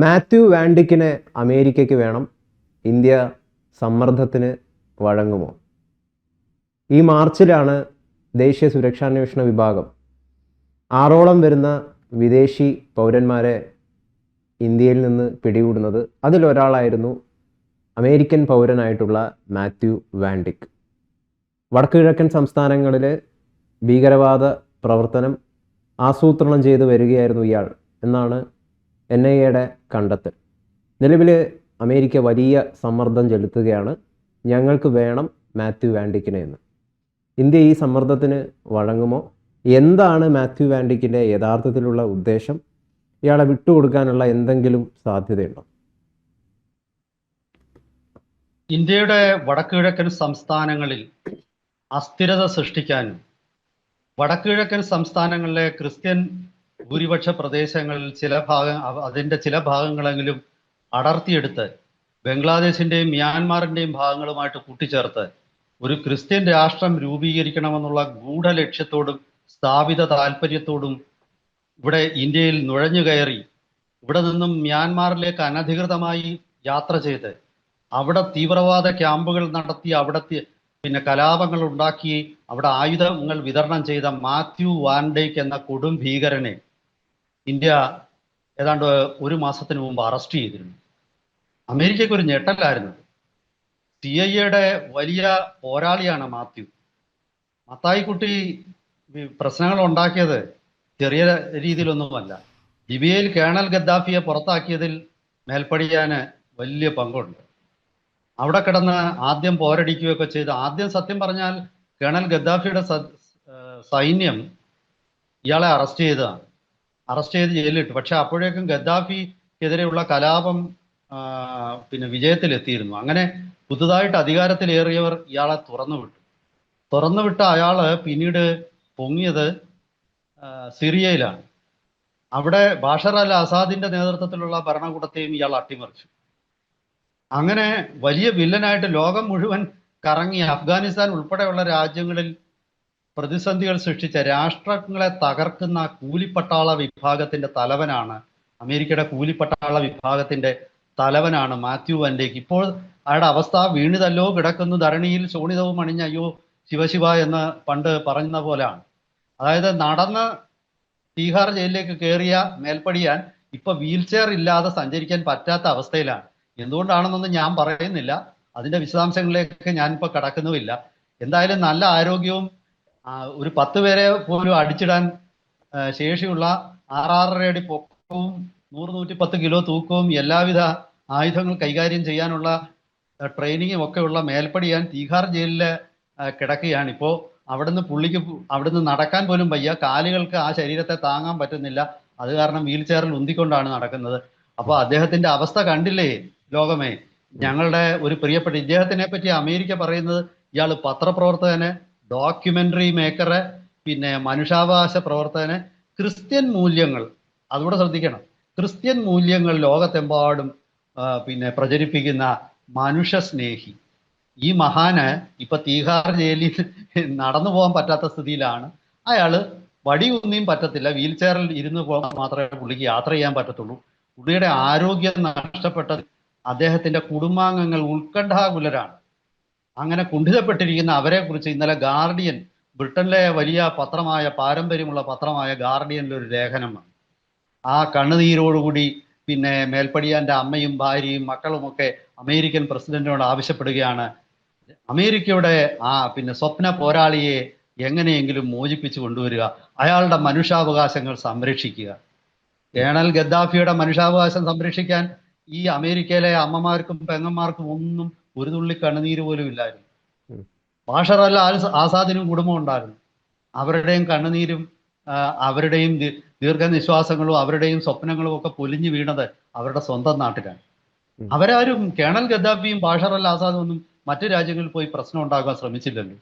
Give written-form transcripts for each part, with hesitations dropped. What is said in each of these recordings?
മാത്യു വാൻഡിക്കിനെ അമേരിക്കയ്ക്ക് വേണം, ഇന്ത്യ സമ്മർദ്ദത്തിന് വഴങ്ങുമോ? ഈ മാർച്ചിലാണ് ദേശീയ സുരക്ഷാന്വേഷണ വിഭാഗം 6ഓളം വരുന്ന വിദേശി പൗരന്മാരെ ഇന്ത്യയിൽ നിന്ന് പിടികൂടുന്നത്. അതിലൊരാളായിരുന്നു അമേരിക്കൻ പൗരനായിട്ടുള്ള മാത്യു വാൻഡിക്. വടക്ക് കിഴക്കൻ സംസ്ഥാനങ്ങളിൽ ഭീകരവാദ പ്രവർത്തനം ആസൂത്രണം ചെയ്തു വരികയായിരുന്നു ഇയാൾ എന്നാണ് NIAയുടെ കണ്ടെത്തൽ. നിലവിൽ അമേരിക്ക വലിയ സമ്മർദ്ദം ചെലുത്തുകയാണ്, ഞങ്ങൾക്ക് വേണം മാത്യു വാൻഡിക്കിനെ എന്ന്. ഇന്ത്യ ഈ സമ്മർദ്ദത്തിന് വഴങ്ങുമോ? എന്താണ് മാത്യു വാൻഡിക്കിൻ്റെ യഥാർത്ഥത്തിലുള്ള ഉദ്ദേശം? ഇയാളെ വിട്ടുകൊടുക്കാനുള്ള എന്തെങ്കിലും സാധ്യതയുണ്ടോ? ഇന്ത്യയുടെ വടക്കുകിഴക്കൻ സംസ്ഥാനങ്ങളിൽ അസ്ഥിരത സൃഷ്ടിക്കാനും വടക്കുകിഴക്കൻ സംസ്ഥാനങ്ങളിലെ ക്രിസ്ത്യൻ ഭൂരിപക്ഷ പ്രദേശങ്ങളിൽ അതിൻ്റെ ചില ഭാഗങ്ങളെങ്കിലും അടർത്തിയെടുത്ത് ബംഗ്ലാദേശിൻ്റെയും മ്യാൻമാറിൻ്റെയും ഭാഗങ്ങളുമായിട്ട് കൂട്ടിച്ചേർത്ത് ഒരു ക്രിസ്ത്യൻ രാഷ്ട്രം രൂപീകരിക്കണമെന്നുള്ള ഗൂഢലക്ഷ്യത്തോടും സ്ഥാപിത താല്പര്യത്തോടും ഇവിടെ ഇന്ത്യയിൽ നുഴഞ്ഞു കയറി ഇവിടെ നിന്നും മ്യാൻമാറിലേക്ക് അനധികൃതമായി യാത്ര ചെയ്ത് അവിടെ തീവ്രവാദ ക്യാമ്പുകൾ നടത്തി അവിടെ കലാപങ്ങൾ ഉണ്ടാക്കി അവിടെ ആയുധങ്ങൾ വിതരണം ചെയ്ത മാത്യു വാൻഡേക്ക് എന്ന കൊടും ഭീകരനെ ഇന്ത്യ ഏതാണ്ട് ഒരു മാസത്തിന് മുമ്പ് അറസ്റ്റ് ചെയ്തിരുന്നു. അമേരിക്കയ്ക്ക് ഒരു ഞെട്ടലായിരുന്നു. CIA വലിയ പോരാളിയാണ് മാത്യു. മത്തായിക്കുട്ടി പ്രശ്നങ്ങൾ ഉണ്ടാക്കിയത് ചെറിയ രീതിയിലൊന്നുമല്ല. ലിബിയയിൽ കേണൽ ഗദ്ദാഫിയെ പുറത്താക്കിയതിൽ മേൽപ്പടിയാന് വലിയ പങ്കുണ്ട്. അവിടെ കിടന്ന് ആദ്യം പോരടിക്കുകയൊക്കെ ചെയ്ത് ആദ്യം സത്യം പറഞ്ഞാൽ കേണൽ ഗദ്ദാഫിയുടെ സൈന്യം ഇയാളെ അറസ്റ്റ് ചെയ്ത് ജയിലിലിട്ടു. പക്ഷെ അപ്പോഴേക്കും ഗദ്ദാഫിക്കെതിരെയുള്ള കലാപം വിജയത്തിലെത്തിയിരുന്നു. അങ്ങനെ പുതുതായിട്ട് അധികാരത്തിലേറിയവർ ഇയാളെ തുറന്നുവിട്ട അയാള് പിന്നീട് പൊങ്ങിയത് സിറിയയിലാണ്. അവിടെ ബാഷർ അൽ അസാദിന്റെ നേതൃത്വത്തിലുള്ള ഭരണകൂടത്തെയും ഇയാൾ അട്ടിമറിച്ചു. അങ്ങനെ വലിയ വില്ലനായിട്ട് ലോകം മുഴുവൻ കറങ്ങി അഫ്ഗാനിസ്ഥാൻ ഉൾപ്പെടെയുള്ള രാജ്യങ്ങളിൽ പ്രതിസന്ധികൾ സൃഷ്ടിച്ച രാഷ്ട്രങ്ങളെ തകർക്കുന്ന കൂലിപ്പട്ടാള വിഭാഗത്തിന്റെ തലവനാണ്, അമേരിക്കയുടെ കൂലിപ്പട്ടാള വിഭാഗത്തിന്റെ തലവനാണ് മാത്യു വാൻഡേക്ക്. ഇപ്പോൾ അയാളുടെ അവസ്ഥ വീണിതല്ലോ കിടക്കുന്നു ധരണിയിൽ ശോണിതവും അണിഞ്ഞ അയ്യോ ശിവശിവ എന്ന് പണ്ട് പറയുന്ന പോലെയാണ്. അതായത് നടന്ന് തീഹാർ ജയിലിലേക്ക് കയറിയ മേൽപ്പടിയാൻ ഇപ്പൊ വീൽ ചെയർ ഇല്ലാതെ സഞ്ചരിക്കാൻ പറ്റാത്ത അവസ്ഥയിലാണ്. എന്തുകൊണ്ടാണെന്നൊന്നും ഞാൻ പറയുന്നില്ല, അതിന്റെ വിശദാംശങ്ങളിലേക്ക് ഞാനിപ്പോൾ കടക്കുന്നുമില്ല. എന്തായാലും നല്ല ആരോഗ്യവും ഒരു 10 പേരെ പോലും അടിച്ചിടാൻ ശേഷിയുള്ള 6-6.5 അടി പൊക്കവും 100-110 കിലോ തൂക്കവും എല്ലാവിധ ആയുധങ്ങൾ കൈകാര്യം ചെയ്യാനുള്ള ട്രെയിനിങ്ങും ഒക്കെ ഉള്ള മേൽപ്പടിയാൻ തീഹാർ ജയിലിൽ കിടക്കുകയാണ്. ഇപ്പോൾ അവിടുന്ന് നടക്കാൻ പോലും വയ്യ, കാലുകൾക്ക് ആ ശരീരത്തെ താങ്ങാൻ പറ്റുന്നില്ല. അത് കാരണം വീൽ ചെയറിൽ ഉന്തിക്കൊണ്ടാണ് നടക്കുന്നത്. അപ്പോൾ അദ്ദേഹത്തിന്റെ അവസ്ഥ കണ്ടില്ലേ ലോകമേ. ഞങ്ങളുടെ ഒരു പ്രിയപ്പെട്ട ഇദ്ദേഹത്തിനെ പറ്റി അമേരിക്ക പറയുന്നത് ഇയാൾ പത്രപ്രവർത്തകന്, ഡോക്യുമെന്ററി മേക്കറ്, മനുഷ്യാവകാശ പ്രവർത്തകന്, ക്രിസ്ത്യൻ മൂല്യങ്ങൾ, അതുകൂടെ ശ്രദ്ധിക്കണം, ക്രിസ്ത്യൻ മൂല്യങ്ങൾ ലോകത്തെമ്പാടും പ്രചരിപ്പിക്കുന്ന മനുഷ്യ സ്നേഹി. ഈ മഹാന് ഇപ്പൊ തീഹാർ ജയിലിൽ നടന്നു പോകാൻ പറ്റാത്ത സ്ഥിതിയിലാണ്. അയാള് വടിയൊന്നും പറ്റത്തില്ല, വീൽ ചെയറിൽ ഇരുന്ന് പോകാൻ മാത്രമേ പുള്ളിക്ക് യാത്ര ചെയ്യാൻ പറ്റത്തുള്ളൂ. പുള്ളിയുടെ ആരോഗ്യം നഷ്ടപ്പെട്ടത് അദ്ദേഹത്തിന്റെ കുടുംബാംഗങ്ങൾ ഉത്കണ്ഠാകുലരാണ്. അങ്ങനെ കുണ്ഠിതപ്പെട്ടിരിക്കുന്ന അവരെ കുറിച്ച് ഇന്നലെ ഗാർഡിയൻ, ബ്രിട്ടനിലെ വലിയ പത്രമായ, പാരമ്പര്യമുള്ള പത്രമായ ഗാർഡിയനിൽ ഒരു ലേഖനമാണ്. ആ കണ്ണുനീരോടുകൂടി മേൽപ്പടിയാന്റെ അമ്മയും ഭാര്യയും മക്കളുമൊക്കെ അമേരിക്കൻ പ്രസിഡന്റിനോട് ആവശ്യപ്പെടുകയാണ്, അമേരിക്കയുടെ സ്വപ്ന പോരാളിയെ എങ്ങനെയെങ്കിലും മോചിപ്പിച്ചു കൊണ്ടുവരിക, അയാളുടെ മനുഷ്യാവകാശങ്ങൾ സംരക്ഷിക്കുക. കേണൽ ഗദ്ദാഫിയുടെ മനുഷ്യാവകാശം സംരക്ഷിക്കാൻ ഈ അമേരിക്കയിലെ അമ്മമാർക്കും പെങ്ങന്മാർക്കും ഒന്നും ഒരു തുള്ളി കണ്ണുനീര് പോലും ഇല്ലായിരുന്നു. ബാഷർ അൽ ആസാദിനും കുടുംബം ഉണ്ടായിരുന്നു. അവരുടെയും കണ്ണുനീരും അവരുടെയും ദീർഘനിശ്വാസങ്ങളും അവരുടെയും സ്വപ്നങ്ങളും ഒക്കെ പൊലിഞ്ഞു വീണത് അവരുടെ സ്വന്തം നാട്ടിലാണ്. അവരാരും കേണൽ ഗദ്ദാഫിയും ബാഷർ അൽ ആസാദും ഒന്നും മറ്റു രാജ്യങ്ങളിൽ പോയി പ്രശ്നം ഉണ്ടാക്കാൻ ശ്രമിച്ചില്ലല്ലോ.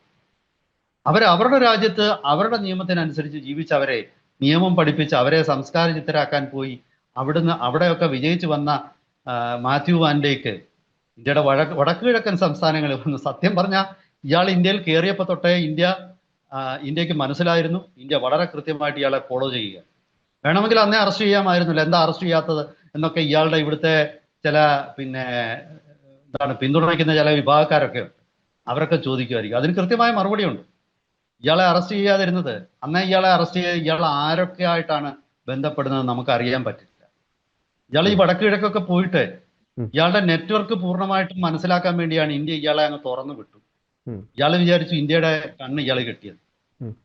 അവരുടെ രാജ്യത്ത് അവരുടെ നിയമത്തിനനുസരിച്ച് ജീവിച്ചവരെ നിയമം പഠിപ്പിച്ച് അവരെ സംസ്കാര ചിത്തരാക്കാൻ പോയി അവിടെയൊക്കെ വിജയിച്ചു വന്ന മാത്യു വാൻഡേക്ക് ഇന്ത്യയുടെ വടക്ക് കിഴക്കൻ സംസ്ഥാനങ്ങളിൽ വന്നു. സത്യം പറഞ്ഞാൽ ഇയാൾ ഇന്ത്യയിൽ കയറിയപ്പോൾ തൊട്ടേ ഇന്ത്യക്ക് മനസ്സിലായിരുന്നു ഇന്ത്യ വളരെ കൃത്യമായിട്ട് ഇയാളെ ഫോളോ ചെയ്യുക. വേണമെങ്കിൽ അന്നേ അറസ്റ്റ് ചെയ്യാമായിരുന്നില്ല. എന്താ അറസ്റ്റ് ചെയ്യാത്തത് എന്നൊക്കെ ഇയാളുടെ ഇവിടുത്തെ ചില പിന്നെ എന്താണ് പിന്തുണയ്ക്കുന്ന ചില വിഭാഗക്കാരൊക്കെ ഉണ്ട്. അവരൊക്കെ ചോദിക്കുമായിരിക്കും. അതിന് കൃത്യമായ മറുപടിയുണ്ട്. ഇയാളെ അറസ്റ്റ് ചെയ്യാതിരുന്നത്, അന്നേ ഇയാളെ അറസ്റ്റ് ചെയ്ത് ഇയാൾ ആരൊക്കെ ആയിട്ടാണ് ബന്ധപ്പെടുന്നത് നമുക്ക് അറിയാൻ പറ്റില്ല. ഇയാൾ ഈ വടക്ക് കിഴക്കൊക്കെ പോയിട്ട് ഇയാളുടെ നെറ്റ്വർക്ക് പൂർണ്ണമായിട്ടും മനസ്സിലാക്കാൻ വേണ്ടിയാണ് ഇന്ത്യ ഇയാളെ അങ്ങ് തുറന്നു വിട്ടു. ഇയാൾ വിചാരിച്ചു ഇന്ത്യയുടെ കണ്ണ് ഇയാൾ കെട്ടിയത്.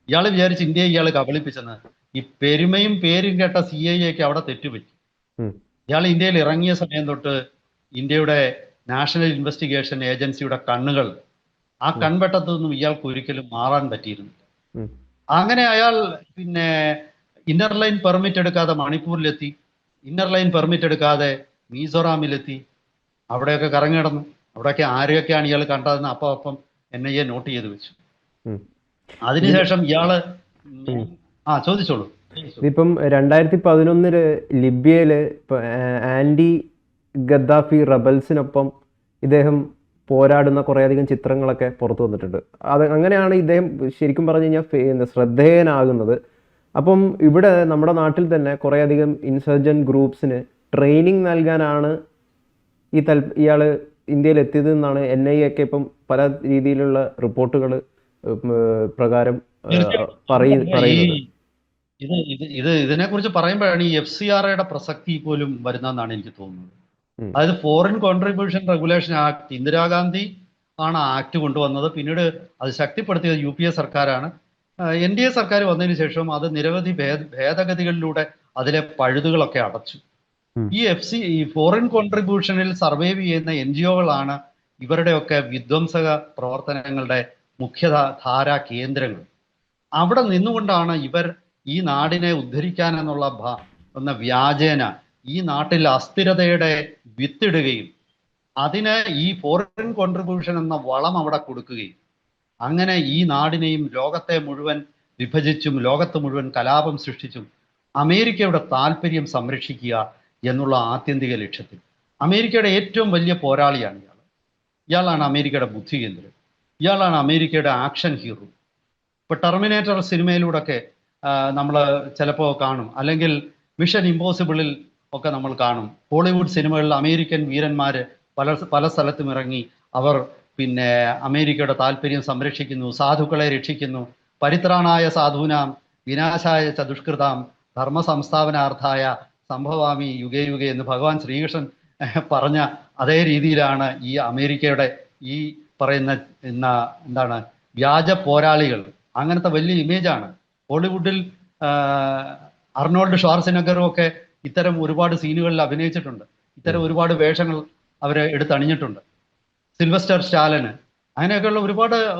ഇയാൾ വിചാരിച്ചു ഇന്ത്യയെ ഇയാൾ കബളിപ്പിച്ചെന്ന്. ഈ പെരുമയും പേരും കേട്ട CIA അവിടെ തെറ്റുപറ്റി. ഇയാൾ ഇന്ത്യയിൽ ഇറങ്ങിയ സമയം തൊട്ട് ഇന്ത്യയുടെ നാഷണൽ ഇൻവെസ്റ്റിഗേഷൻ ഏജൻസിയുടെ കണ്ണുകൾ ആ കൺവെട്ടത്തു നിന്നും ഇയാൾക്ക് ഒരിക്കലും മാറാൻ പറ്റിയിരുന്നില്ല. അങ്ങനെ അയാൾ പിന്നെ ഇന്നർ ലൈൻ പെർമിറ്റ് എടുക്കാതെ മണിപ്പൂരിലെത്തി, ഇന്നർ ലൈൻ പെർമിറ്റ് എടുക്കാതെ മിസോറാമിലെത്തി. അവിടെയൊക്കെ കറങ്ങി കിടന്നു. അവിടെയൊക്കെ ആരെയൊക്കെയാണ് ഇയാൾ കണ്ടതെന്ന് അപ്പം NIA നോട്ട് ചെയ്ത് വെച്ചു. അതിനുശേഷം ഇയാള് ചോദിച്ചോളൂ. ഇതിപ്പം 2011 ലിബിയയില് ആന്റി ഗദ്ദാഫി റബൽസിനൊപ്പം ഇദ്ദേഹം പോരാടുന്ന കുറേയധികം ചിത്രങ്ങളൊക്കെ പുറത്തു വന്നിട്ടുണ്ട്. അത് അങ്ങനെയാണ് ഇദ്ദേഹം ശരിക്കും പറഞ്ഞു കഴിഞ്ഞാൽ ശ്രദ്ധേയനാകുന്നത്. അപ്പം ഇവിടെ നമ്മുടെ നാട്ടിൽ തന്നെ കുറേയധികം ഇൻസർജൻറ്റ് ഗ്രൂപ്പ്സിന് ട്രെയിനിങ് നൽകാനാണ് ഇയാൾ ഇന്ത്യയിൽ എത്തിയത് എന്നാണ് NIA ഒക്കെ ഇപ്പം പല രീതിയിലുള്ള റിപ്പോർട്ടുകൾ പ്രകാരം പറയുന്നത്. ഇതിനെക്കുറിച്ച് പറയുമ്പോഴാണ് ഈ FCRA പ്രസക്തി പോലും വരുന്നതെന്നാണ് എനിക്ക് തോന്നുന്നത്. അതായത് foreign contribution regulation act, Indira Gandhi ആണ് ആക്ട് കൊണ്ടുവന്നത്. പിന്നീട് അത് ശക്തിപ്പെടുത്തിയത് UPA സർക്കാരാണ്. NDA സർക്കാർ വന്നതിന് ശേഷം അത് നിരവധി ഭേദഗതികളിലൂടെ അതിലെ പഴുതുകളൊക്കെ അടച്ചു. ഈ ഫോറിൻ കോൺട്രിബ്യൂഷനിൽ സർവൈവ് ചെയ്യുന്ന NGOകളാണ് ഇവരുടെയൊക്കെ വിധ്വംസക പ്രവർത്തനങ്ങളുടെ മുഖ്യധാരാ കേന്ദ്രങ്ങൾ. അവിടെ നിന്നുകൊണ്ടാണ് ഇവർ ഈ നാടിനെ ഉദ്ധരിക്കാൻ എന്ന വ്യാജേന ഈ നാട്ടിൽ അസ്ഥിരതയുടെ വിത്തിടുകയും അതിന് ഈ ഫോറിൻ കോൺട്രിബ്യൂഷൻ എന്ന വളം അവിടെ കൊടുക്കുകയും അങ്ങനെ ഈ നാടിനെയും ലോകത്തെ മുഴുവൻ വിഭജിച്ചും ലോകത്ത് മുഴുവൻ കലാപം സൃഷ്ടിച്ചും അമേരിക്കയുടെ താല്പര്യം സംരക്ഷിക്കുക എന്നുള്ള ആത്യന്തിക ലക്ഷ്യത്തിൽ അമേരിക്കയുടെ ഏറ്റവും വലിയ പോരാളിയാണ് ഇയാളാണ് അമേരിക്കയുടെ ബുദ്ധികേന്ദ്രം. ഇയാളാണ് അമേരിക്കയുടെ ആക്ഷൻ ഹീറോ. ഇപ്പൊ ടെർമിനേറ്റർ സിനിമയിലൂടെയൊക്കെ നമ്മൾ ചിലപ്പോൾ കാണും, അല്ലെങ്കിൽ മിഷൻ ഇമ്പോസിബിളിൽ ഒക്കെ നമ്മൾ കാണും. ഹോളിവുഡ് സിനിമകളിൽ അമേരിക്കൻ വീരന്മാര് പല സ്ഥലത്തും ഇറങ്ങി അവർ പിന്നെ അമേരിക്കയുടെ താല്പര്യം സംരക്ഷിക്കുന്നു, സാധുക്കളെ രക്ഷിക്കുന്നു. പരിത്രാണായ സാധൂനാം വിനാശായ ചതുഷ്കൃതാം ധർമ്മ സംസ്ഥാപനാർത്ഥായ സംഭവാമി യുഗേ യുഗേ എന്ന് ഭഗവാൻ ശ്രീകൃഷ്ണൻ പറഞ്ഞ അതേ രീതിയിലാണ് ഈ അമേരിക്കയുടെ ഈ പറയുന്ന എന്താണ് വ്യാജ പോരാളികൾ. അങ്ങനത്തെ വലിയ ഇമേജാണ്. ഹോളിവുഡിൽ അർണോൾഡ് ഷ്വാർസെനെഗറും ഒക്കെ ഇത്തരം ഒരുപാട് സീനുകളിൽ അഭിനയിച്ചിട്ടുണ്ട്. ഇത്തരം ഒരുപാട് വേഷങ്ങൾ അവരെ എടുത്തണിഞ്ഞിട്ടുണ്ട്. സിൽവസ്റ്റർ സ്റ്റാലന്, അങ്ങനെയൊക്കെയുള്ള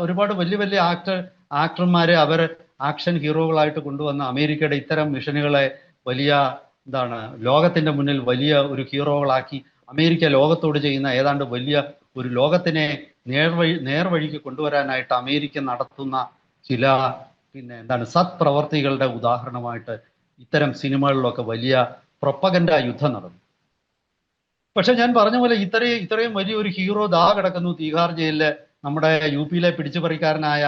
ഒരുപാട് വലിയ വലിയ ആക്ടർമാരെ അവർ ആക്ഷൻ ഹീറോകളായിട്ട് കൊണ്ടുവന്ന അമേരിക്കയുടെ ഇത്തരം മിഷനുകളെ വലിയ ലോകത്തിന്റെ മുന്നിൽ വലിയ ഒരു ഹീറോകളാക്കി അമേരിക്ക ലോകത്തോട് ചെയ്യുന്ന ഏതാണ്ട് വലിയ ഒരു ലോകത്തിനെ നേർവഴിക്ക് കൊണ്ടുവരാനായിട്ട് അമേരിക്ക നടത്തുന്ന ചില സത്പ്രവർത്തികളുടെ ഉദാഹരണമായിട്ട് ഇത്തരം സിനിമകളിലൊക്കെ വലിയ പ്രൊപ്പഗൻഡ യുദ്ധം നടന്നു. പക്ഷെ ഞാൻ പറഞ്ഞ പോലെ ഇത്രയും വലിയൊരു ഹീറോ കിടക്കുന്നു തീഹാർ ജയിലില്. നമ്മുടെ UP-യിലെ പിടിച്ചുപറിക്കാരനായ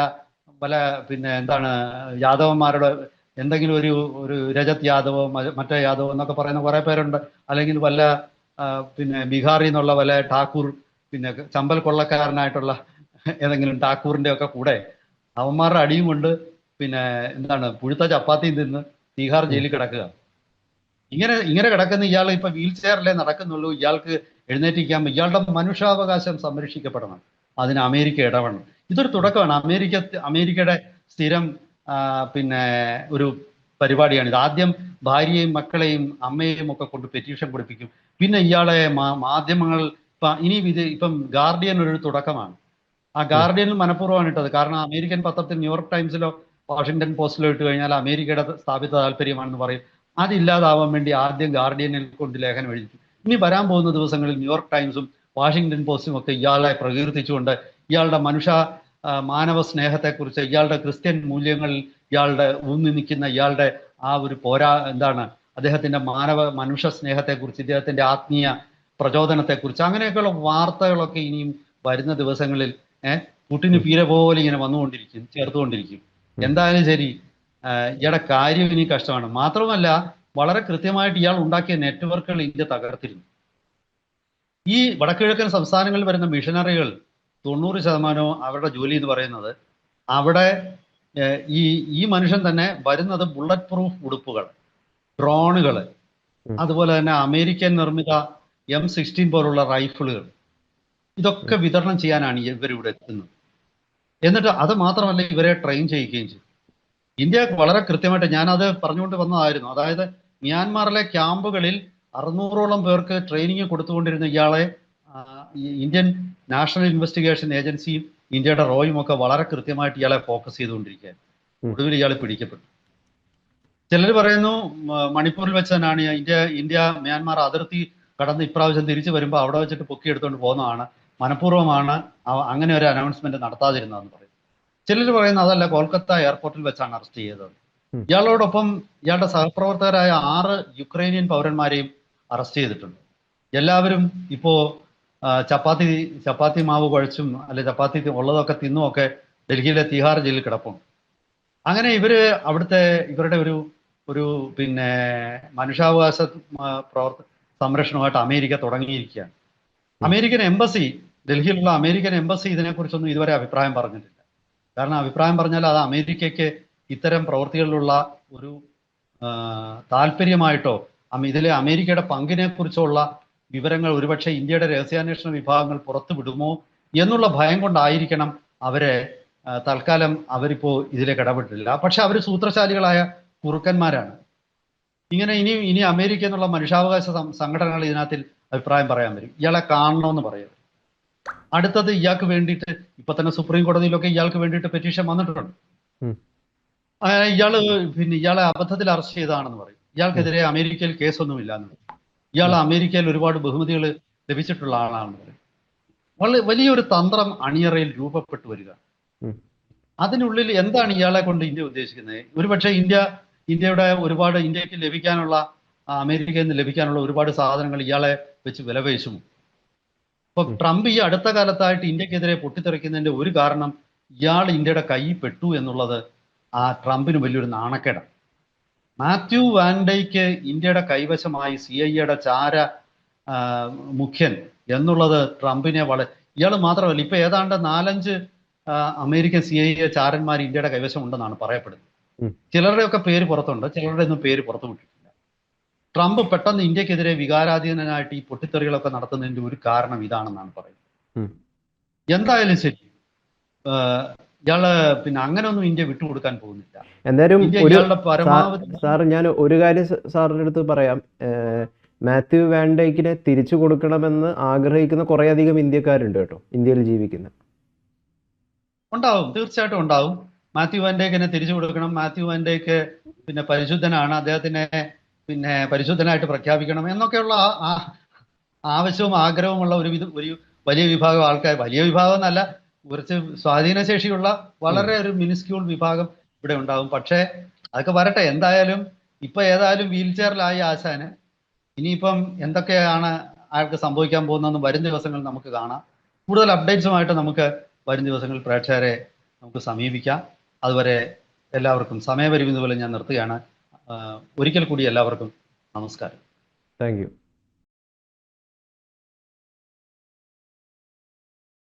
പല യാദവന്മാരുടെ എന്തെങ്കിലും ഒരു രജത് യാദവോ മറ്റേ യാദവോ എന്നൊക്കെ പറയുന്ന കുറെ പേരുണ്ട്. അല്ലെങ്കിൽ വല്ല ബീഹാറിൽ നിന്നുള്ള വല്ല ഠാക്കൂർ ചമ്പൽ കൊള്ളക്കാരനായിട്ടുള്ള ഏതെങ്കിലും ഠാക്കൂറിന്റെ ഒക്കെ കൂടെ അവന്മാരുടെ അടിയും കൊണ്ട് പുഴുത്ത ചപ്പാത്തിയും തിന്ന് തീഹാർ ജയിലിൽ കിടക്കുക. ഇങ്ങനെ കിടക്കുന്ന ഇയാൾ ഇപ്പൊ വീൽ ചെയറിലേ നടക്കുന്നുള്ളൂ. ഇയാൾക്ക് എഴുന്നേറ്റിരിക്കാൻ, ഇയാളുടെ മനുഷ്യാവകാശം സംരക്ഷിക്കപ്പെടണം. അതിന് അമേരിക്ക ഇടപെടണം. ഇതൊരു തുടക്കമാണ്. അമേരിക്കയുടെ സ്ഥിരം ഒരു പരിപാടിയാണിത്. ആദ്യം ഭാര്യയെയും മക്കളെയും അമ്മയെയും ഒക്കെ കൊണ്ട് പെറ്റീഷൻ കൊടുപ്പിക്കും. പിന്നെ ഇയാളെ മാധ്യമങ്ങൾ ഇപ്പം ഗാർഡിയൻ ഒരു തുടക്കമാണ്. ആ ഗാർഡിയനിൽ മനഃപൂർവ്വമാണ് ഇട്ടത്. കാരണം അമേരിക്കൻ പത്രത്തിൽ ന്യൂയോർക്ക് ടൈംസിലോ വാഷിംഗ്ടൺ പോസ്റ്റിലോ ഇട്ട് കഴിഞ്ഞാൽ അമേരിക്കയുടെ സ്ഥാപിത താല്പര്യമാണെന്ന് പറയും. അതില്ലാതാവാൻ വേണ്ടി ആദ്യം ഗാർഡിയനിൽ കൊണ്ട് ലേഖനം എഴുതിക്കും. ഇനി വരാൻ പോകുന്ന ദിവസങ്ങളിൽ ന്യൂയോർക്ക് ടൈംസും വാഷിംഗ്ടൺ പോസ്റ്റും ഒക്കെ ഇയാളെ പ്രകീർത്തിച്ചുകൊണ്ട് ഇയാളുടെ മാനവ സ്നേഹത്തെക്കുറിച്ച്, ഇയാളുടെ ക്രിസ്ത്യൻ മൂല്യങ്ങളിൽ ഇയാളുടെ ഊന്നി നിൽക്കുന്ന ഇയാളുടെ ആ ഒരു അദ്ദേഹത്തിന്റെ മനുഷ്യ സ്നേഹത്തെക്കുറിച്ച്, ഇദ്ദേഹത്തിന്റെ ആത്മീയ പ്രചോദനത്തെക്കുറിച്ച് അങ്ങനെയൊക്കെയുള്ള വാർത്തകളൊക്കെ ഇനിയും വരുന്ന ദിവസങ്ങളിൽ പുട്ടിന് പീര പോലെ ഇങ്ങനെ ചേർത്തുകൊണ്ടിരിക്കും. എന്തായാലും ശരി, ഇയാളുടെ കാര്യം ഇനി കഷ്ടമാണ്. മാത്രമല്ല വളരെ കൃത്യമായിട്ട് ഇയാൾ ഉണ്ടാക്കിയ നെറ്റ്വർക്കുകൾ ഇന്ത്യ തകർത്തിരുന്നു. ഈ വടക്കുകിഴക്കൻ സംസ്ഥാനങ്ങളിൽ വരുന്ന മിഷനറികൾ 90% അവരുടെ ജോലി എന്ന് പറയുന്നത് അവിടെ ഈ ഈ മനുഷ്യൻ തന്നെ വരുന്നത് ബുള്ളറ്റ് പ്രൂഫ് ഉടുപ്പുകൾ, ഡ്രോണുകൾ, അതുപോലെ തന്നെ അമേരിക്കൻ നിർമ്മിത M16 പോലുള്ള റൈഫിളുകൾ, ഇതൊക്കെ വിതരണം ചെയ്യാനാണ് ഇവരിവിടെ എത്തുന്നത്. എന്നിട്ട് അത് മാത്രമല്ല, ഇവരെ ട്രെയിൻ ചെയ്യിക്കുകയും ചെയ്തു. ഇന്ത്യ വളരെ കൃത്യമായിട്ട്, ഞാനത് പറഞ്ഞുകൊണ്ട് വന്നതായിരുന്നു. അതായത് മ്യാൻമാറിലെ ക്യാമ്പുകളിൽ 600ഓളം പേർക്ക് ട്രെയിനിങ് കൊടുത്തുകൊണ്ടിരുന്ന ഇയാളെ ഇന്ത്യൻ നാഷണൽ ഇൻവെസ്റ്റിഗേഷൻ ഏജൻസിയും ഇന്ത്യയുടെ റോയും ഒക്കെ വളരെ കൃത്യമായിട്ട് ഇയാളെ ഫോക്കസ് ചെയ്തുകൊണ്ടിരിക്കുകയാണ്. ഒടുവിൽ ഇയാൾ പിടിക്കപ്പെട്ടു. ചിലർ പറയുന്നു മണിപ്പൂരിൽ വെച്ച് തന്നെയാണ് ഇന്ത്യ മ്യാൻമാർ അതിർത്തി കടന്ന് ഇപ്രാവശ്യം തിരിച്ചു വരുമ്പോൾ അവിടെ വെച്ചിട്ട് പൊക്കിയെടുത്തുകൊണ്ട് പോകുന്നതാണ്, മനഃപൂർവ്വമാണ് അങ്ങനെ ഒരു അനൗൺസ്മെന്റ് നടത്താതിരുന്നതെന്ന് പറയും. ചിലർ പറയുന്നത് അതല്ല, കൊൽക്കത്ത എയർപോർട്ടിൽ വെച്ചാണ് അറസ്റ്റ് ചെയ്തത്. ഇയാളോടൊപ്പം ഇയാളുടെ സഹപ്രവർത്തകരായ 6 യുക്രൈനിയൻ പൗരന്മാരെയും അറസ്റ്റ് ചെയ്തിട്ടുണ്ട്. എല്ലാവരും ഇപ്പോ ചപ്പാത്തി മാവ് കുഴച്ചും അല്ലെ ചപ്പാത്തി ഉള്ളതൊക്കെ തിന്നും ഒക്കെ ഡൽഹിയിലെ തിഹാർ ജയിലിൽ കിടപ്പുണ്ട്. അങ്ങനെ ഇവരുടെ ഒരു പിന്നെ മനുഷ്യാവകാശ സംരക്ഷണമായിട്ട് അമേരിക്ക തുടങ്ങിയിരിക്കുകയാണ്. അമേരിക്കൻ എംബസി, ഡൽഹിയിലുള്ള അമേരിക്കൻ എംബസി ഇതിനെക്കുറിച്ചൊന്നും ഇതുവരെ അഭിപ്രായം പറഞ്ഞിട്ടില്ല. കാരണം അഭിപ്രായം പറഞ്ഞാൽ അത് അമേരിക്കയ്ക്ക് ഇത്തരം പ്രവൃത്തികളിലുള്ള ഒരു താല്പര്യമായിട്ടോ ഇതിലെ അമേരിക്കയുടെ പങ്കിനെ കുറിച്ചുള്ള വിവരങ്ങൾ ഒരുപക്ഷെ ഇന്ത്യയുടെ രഹസ്യാന്വേഷണ വിഭാഗങ്ങൾ പുറത്തു വിടുമോ എന്നുള്ള ഭയം കൊണ്ടായിരിക്കണം അവരെ തൽക്കാലം അവരിപ്പോ ഇതിലേക്ക് ഇടപെട്ടില്ല. പക്ഷെ അവർ സൂത്രശാലികളായ കുറുക്കന്മാരാണ്. ഇങ്ങനെ ഇനി അമേരിക്ക എന്നുള്ള മനുഷ്യാവകാശ സംഘടനകൾ ഇതിനകത്തിൽ അഭിപ്രായം പറയാൻ വരും, ഇയാളെ കാണണമെന്ന് പറയുന്നത്. അടുത്തത് ഇയാൾക്ക് വേണ്ടിയിട്ട് ഇപ്പൊ തന്നെ സുപ്രീം കോടതിയിലൊക്കെ ഇയാൾക്ക് വേണ്ടിയിട്ട് പെറ്റീഷൻ വന്നിട്ടുണ്ട്. ഇയാളെ അബദ്ധത്തിൽ അറസ്റ്റ് ചെയ്തതാണെന്ന് പറയും. ഇയാൾക്കെതിരെ അമേരിക്കയിൽ കേസൊന്നുമില്ല എന്ന് പറയും. ഇയാൾ അമേരിക്കയിൽ ഒരുപാട് ബഹുമതികൾ ലഭിച്ചിട്ടുള്ള ആളാണെന്ന് പറയും. വലിയൊരു തന്ത്രം അണിയറയിൽ രൂപപ്പെട്ടു വരിക. അതിനുള്ളിൽ എന്താണ് ഇയാളെ കൊണ്ട് ഇന്ത്യ ഉദ്ദേശിക്കുന്നത്? ഒരുപക്ഷെ ഇന്ത്യയുടെ ഒരുപാട് ഇന്ത്യക്ക് ലഭിക്കാനുള്ള, അമേരിക്കയിൽ നിന്ന് ലഭിക്കാനുള്ള ഒരുപാട് സാധനങ്ങൾ ഇയാളെ വെച്ച് വിലപേശും. ഇപ്പൊ ട്രംപ് ഈ അടുത്ത കാലത്തായിട്ട് ഇന്ത്യക്കെതിരെ പൊട്ടിത്തെറിക്കുന്നതിന്റെ ഒരു കാരണം ഇയാൾ ഇന്ത്യയുടെ കൈ പെട്ടു എന്നുള്ളത് ആ ട്രംപിന് വലിയൊരു നാണക്കേടാണ്. മാത്യു വാൻഡൈക്ക് ഇന്ത്യയുടെ കൈവശമായി CIA ചാര മുഖ്യൻ എന്നുള്ളത് ട്രംപിനെ ഇയാൾ മാത്രമല്ല, ഇപ്പൊ ഏതാണ്ട് 4-5 അമേരിക്കൻ CIA ചാരന്മാർ ഇന്ത്യയുടെ കൈവശം ഉണ്ടെന്നാണ് പറയപ്പെടുന്നത്. ചിലരുടെയൊക്കെ പേര് പുറത്തുണ്ട്, ചിലരുടെ ഒന്നും പേര് പുറത്തു വിട്ടിട്ടില്ല. ട്രംപ് പെട്ടെന്ന് ഇന്ത്യക്കെതിരെ വികാരാധീനനായിട്ട് ഈ പൊട്ടിത്തെറികളൊക്കെ നടത്തുന്നതിന്റെ ഒരു കാരണം ഇതാണെന്നാണ് പറയുന്നത്. എന്തായാലും ശരി, ഇയാള് അങ്ങനെ ഒന്നും ഇന്ത്യ വിട്ടുകൊടുക്കാൻ പോകുന്നില്ല. എന്തായാലും സാർ, ഞാൻ ഒരു കാര്യം സാറിന്റെ അടുത്ത് പറയാം. മാത്യു വാൻഡൈക്കിനെ തിരിച്ചു കൊടുക്കണമെന്ന് ആഗ്രഹിക്കുന്ന കുറേയധികം ഇന്ത്യക്കാരുണ്ട് കേട്ടോ, ഇന്ത്യയിൽ ജീവിക്കുന്ന. ഉണ്ടാവും, തീർച്ചയായിട്ടും ഉണ്ടാവും. മാത്യു വാൻഡൈക്കിനെ തിരിച്ചു കൊടുക്കണം. മാത്യു വാൻഡൈക്ക് പരിശുദ്ധനാണ്, അദ്ദേഹത്തിനെ പരിശുദ്ധനായിട്ട് പ്രഖ്യാപിക്കണം എന്നൊക്കെയുള്ള ആവശ്യവും ആഗ്രഹവുമുള്ള ഒരു വലിയ വിഭാഗം ആൾക്കാർ, വലിയ വിഭാഗം എന്നല്ല, കുറച്ച് സ്വാധീനശേഷിയുള്ള വളരെ ഒരു മിനിസ്ക്യൂൾ വിഭാഗം ഇവിടെ ഉണ്ടാവും. പക്ഷേ അതൊക്കെ വരട്ടെ. എന്തായാലും ഏതായാലും വീൽ ചെയറിലായി ആശാന്. ഇനിയിപ്പം എന്തൊക്കെയാണ് അയാൾക്ക് സംഭവിക്കാൻ പോകുന്നതെന്ന് വരും ദിവസങ്ങളിൽ നമുക്ക് കാണാം. കൂടുതൽ അപ്ഡേറ്റ്സുമായിട്ട് നമുക്ക് വരും ദിവസങ്ങളിൽ പ്രേക്ഷകരെ നമുക്ക് സമീപിക്കാം. അതുവരെ എല്ലാവർക്കും സമയപരിമിതി പോലെ ഞാൻ നിർത്തുകയാണ്. ഒരിക്കൽ കൂടി എല്ലാവർക്കും നമസ്കാരം. Thank you.